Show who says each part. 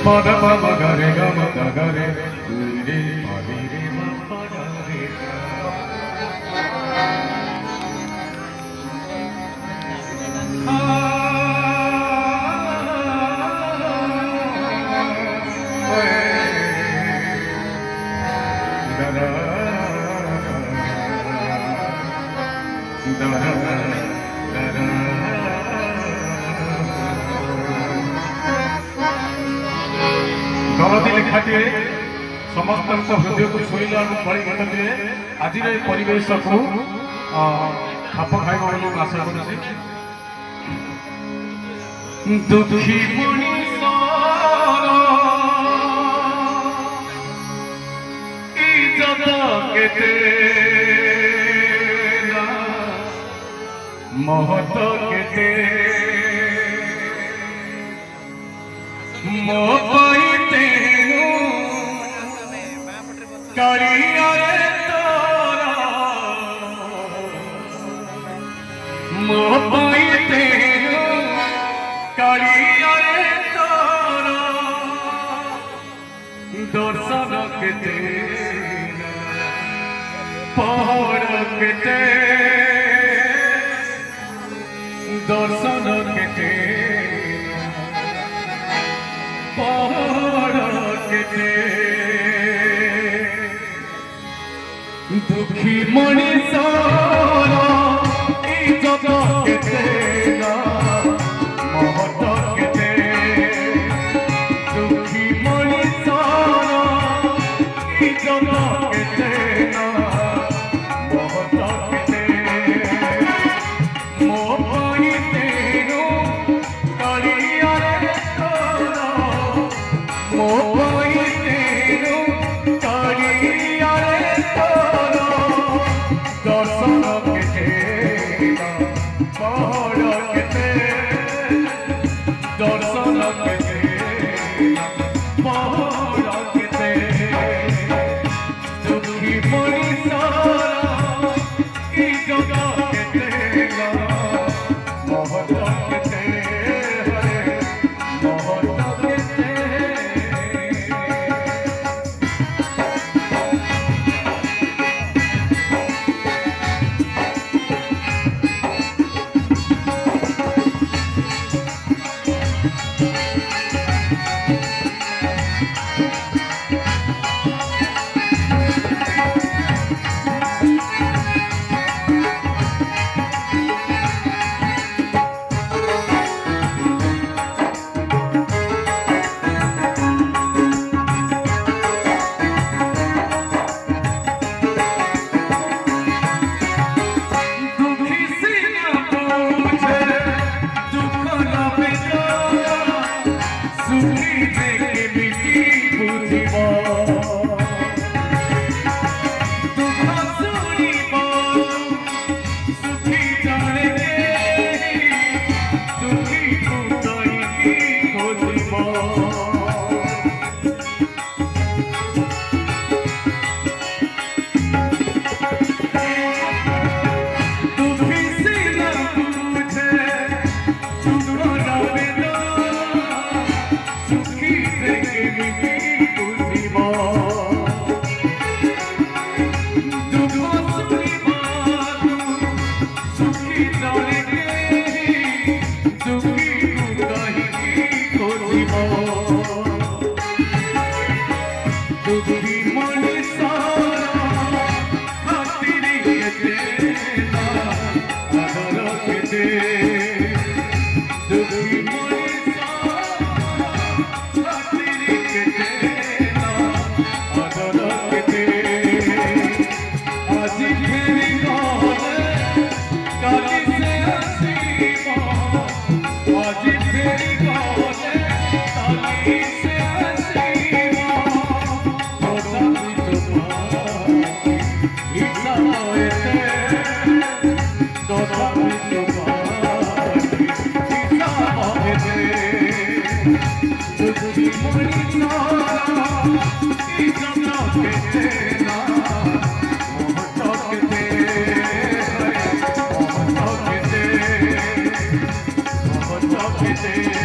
Speaker 1: Pada pada gare gama gare re padi re ma pada re गणती लेखाटे समस्त हृदय को छुईला भली गणती आज परिवेश को खाप खाइब बोली आशा करुँच दुखी महत केते मो तेनु करिया रे तोरा मो तेनु करिया रे तोरा दर्शन केते पहाड़ केते दर्शन केते पहाड़ केते दुखी मनीष इज्जत केते महत केते दुखी मनीष इज्जत केते से